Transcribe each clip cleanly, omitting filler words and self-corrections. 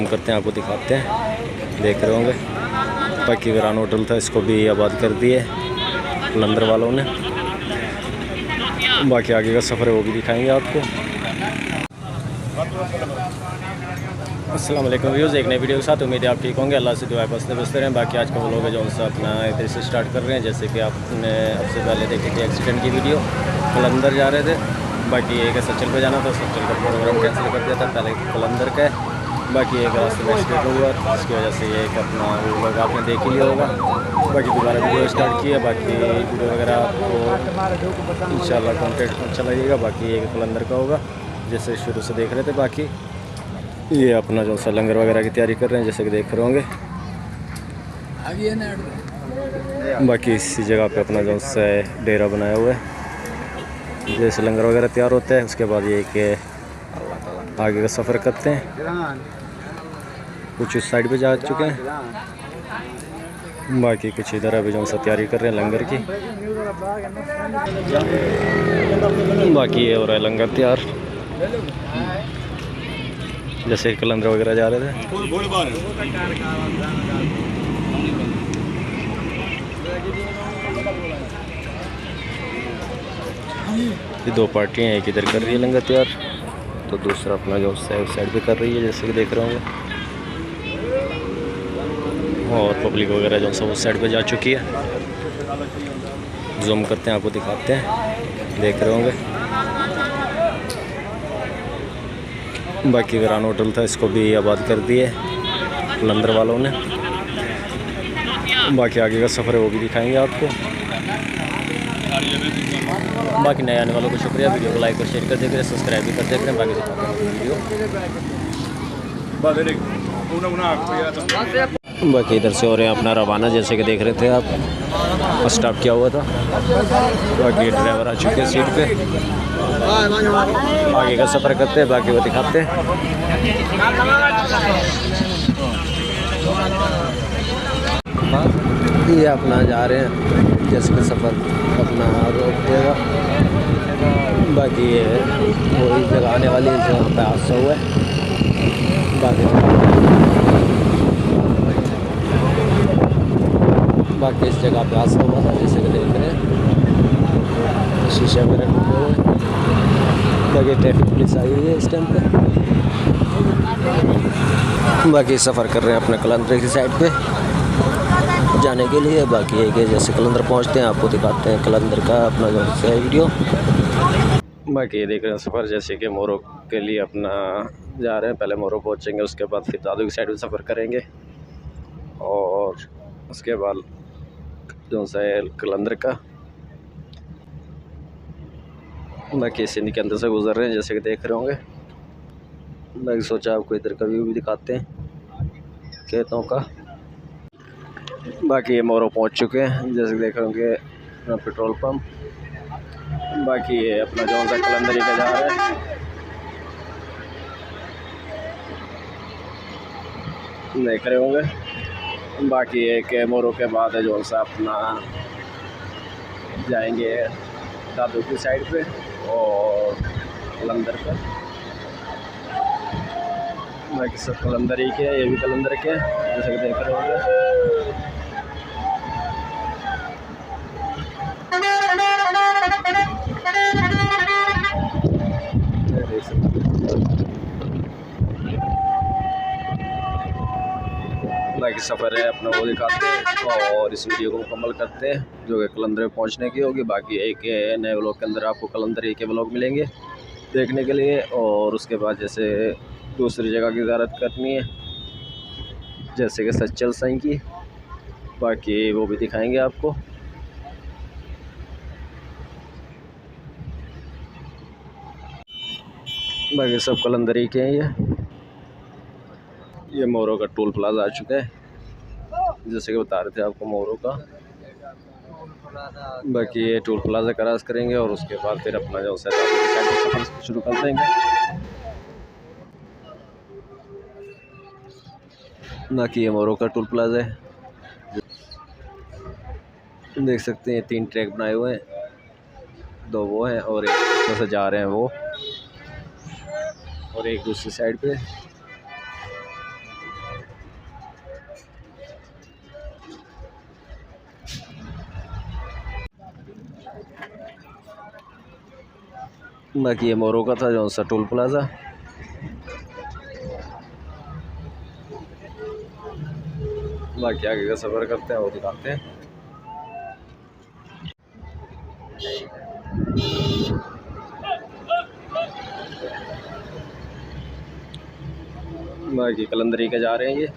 करते हैं, आपको दिखाते हैं, देख रहे होंगे। बाकी वीरान होटल था, इसको भी आबाद कर दिए कलंदर वालों ने। बाकी आगे का सफ़र है वो भी दिखाएंगे आपको। अस्सलाम वालेकुम व्यूज़, एक नई वीडियो के साथ उम्मीद है आप ठीक होंगे। अल्लाह से दुआ बसते बसते रहें। बाकी आज का व्लॉग है जो उनसे अपना इधर से स्टार्ट कर रहे हैं। जैसे कि आपने सबसे पहले देखी थी एक्सीडेंट की वीडियो, कलंदर जा रहे थे। बाकी एक सचल पे जाना था, सचल का प्रोग्राम कैंसिल कर दिया था, पहले कलंदर का है। बाकी एक रास्ते में एक्सीडेंट हुआ, इसकी वजह से ये एक अपना व्लॉग आपने देख ही लिया होगा। बाकी दोबारा वीडियो स्टार्ट किया। बाकी वीडियो वगैरह आपको इंशाल्लाह कंटेंट अच्छा लगेगा। बाकी एक कलंदर का होगा जैसे शुरू से देख रहे थे। बाकी ये अपना जो सा लंगर वगैरह की तैयारी कर रहे हैं, जैसे कि देख रहे होंगे। बाकी इसी जगह पे अपना जो सा डेरा बनाया हुआ है, जैसे लंगर वगैरह तैयार होता है उसके बाद ये कि आगे का सफ़र करते हैं। कुछ इस साइड पे जा चुके हैं, बाकी कुछ इधर अभी जो सा तैयारी कर रहे हैं लंगर की। बाकी ये हो रहा है लंगर तैयार, जैसे कलंदर वगैरह जा रहे थे। ये दो पार्टियाँ, एक इधर कर रही है लंगर तैयार, तो दूसरा अपना जो साइड पे कर रही है, जैसे कि देख रहे होंगे। और पब्लिक वगैरह जो सब उस साइड पे जा चुकी है। जूम करते हैं, आपको दिखाते हैं, देख रहे होंगे। बाकी वीरान होटल था, इसको भी आबाद कर दिए कलंदर वालों ने। बाकी आगे का सफ़र है वो भी दिखाएंगे आपको। बाकी नए आने वालों को शुक्रिया, वीडियो को लाइक और शेयर कर देते रहे, सब्सक्राइब भी कर देते हैं। बाकी वीडियो बाकी इधर से हो रहे हैं अपना रवाना, जैसे कि देख रहे थे आप, स्टॉप किया हुआ था। बाकी ड्राइवर आ चुके हैं सीट पे, आगे का सफ़र करते हैं, बाकी वो दिखाते हैं। ये अपना जा रहे हैं, जैसे कि सफ़र अपना रोक देगा। बाकी ये वही जगह आने वाली है जहाँ पे हादसा हुआ है। बाकी इस जगह पे हादसा हुआ था, जैसे कि देख रहे हैं, शीशे वगैरह टूटे हुए। बाकी ट्रैफिक पुलिस आई हुई है इस टाइम पे। बाकी सफ़र कर रहे हैं अपने कलंदर की साइड पे जाने के लिए। बाकी है कि जैसे कलंदर पहुंचते हैं आपको दिखाते हैं कलंदर का अपना जो है वीडियो। बाकी ये देख रहे हैं सफ़र, जैसे कि मोरो के लिए अपना जा रहे हैं। पहले मोरो पहुंचेंगे, उसके बाद फिर दादू की साइड में सफ़र करेंगे, और उसके बाद जो है कलंदर का। बाकी सिंध के अंदर से गुजर रहे हैं, जैसे कि देख रहे होंगे। बाकी सोचा आपको इधर का व्यू भी दिखाते हैं खेतों का। बाकी ये मोरो पहुंच चुके हैं, जैसे कि देख रहे होंगे पेट्रोल पंप। बाकी ये अपना जो सा कलंदरी का जा रहा है, देख रहे होंगे। बाकी एक मोरो के बाद है जो सा अपना जाएंगे दादू की साइड पे और कलंदर पर। बाकी सब कलंदर ही के, ये भी कलंदर के, जैसे कि देख रहे होंगे। बाकी सफ़र है अपना वो दिखाते हैं, और इस वीडियो को मुकम्मल करते हैं, जो कि कलंदर में पहुंचने की होगी। बाकी एक नए व्लॉग के अंदर आपको कलंदर के व्लॉग मिलेंगे देखने के लिए। और उसके बाद जैसे दूसरी जगह की ज़ियारत करनी है, जैसे कि सचल साईं की, बाकी वो भी दिखाएंगे आपको। बाकी सब कलंदरी के हैं। ये मोरो का टोल प्लाजा आ चुका है, जैसे कि बता रहे थे आपको मोरो का। बाकी ये टोल प्लाजा क्रॉस करेंगे, और उसके बाद फिर अपना जो सफ़र शुरू कर देंगे। बाकी ये मोरो का टोल प्लाजा है, देख सकते हैं। 3 ट्रैक बनाए हुए हैं, 2 वो हैं और एक उसमें से जा रहे हैं वो, और एक दूसरी साइड पे। बाकी ये मोरो का था जो सा टोल प्लाज़ा। बाकी आगे का सफ़र करते हैं और दिखाते हैं। बाकी कलंदरी के जा रहे हैं ये।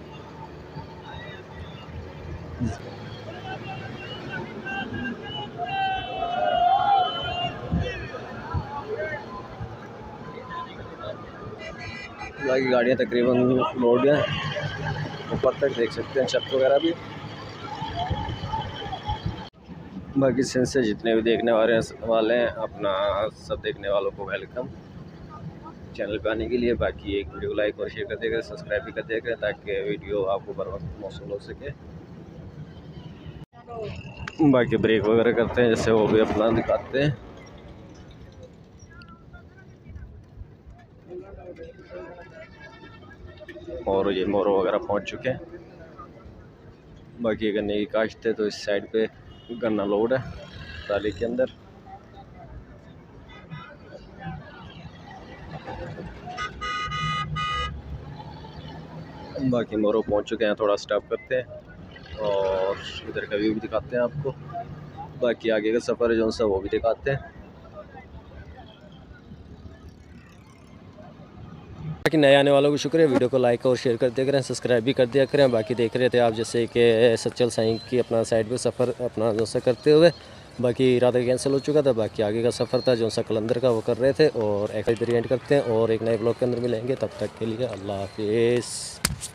बाकी गाड़ियाँ तकरीबन लोड हैं, ऊपर तक देख सकते हैं छत वगैरह भी। बाकी सिंध से जितने भी देखने वाले हैं अपना सब देखने वालों को वेलकम चैनल पे आने के लिए। बाकी एक वीडियो को लाइक और शेयर कर दिया करें, सब्सक्राइब भी कर दिया करें ताकि वीडियो आपको बर वक्त मौसूल हो सके। बाकी ब्रेक वगैरह करते हैं जैसे वो भी अपना दिखाते हैं। और ये मोरो वगैरह पहुंच चुके हैं। बाकी गन्ने की काश्त है तो इस साइड पे गन्ना लोड है ट्राली के अंदर। बाकी मोरो पहुंच चुके हैं, थोड़ा स्टॉप करते हैं और इधर का व्यू भी दिखाते हैं आपको। बाकी आगे का सफ़र है जो सा वो भी दिखाते हैं। बाकी नए आने वालों को शुक्रिया, वीडियो को लाइक और शेयर कर दिया करें, सब्सक्राइब भी कर दिया करें। बाकी देख रहे थे आप जैसे कि सच्चल साईं की अपना साइड पे सफ़र अपना जो सा करते हुए, बाकी इरादा कैंसिल हो चुका था। बाकी आगे का सफ़र था जो सा कलंदर का वो कर रहे थे। और एक एंड करते हैं और एक नए ब्लॉग के अंदर मिलेंगे, तब तक के लिए अल्लाह हाफिज़।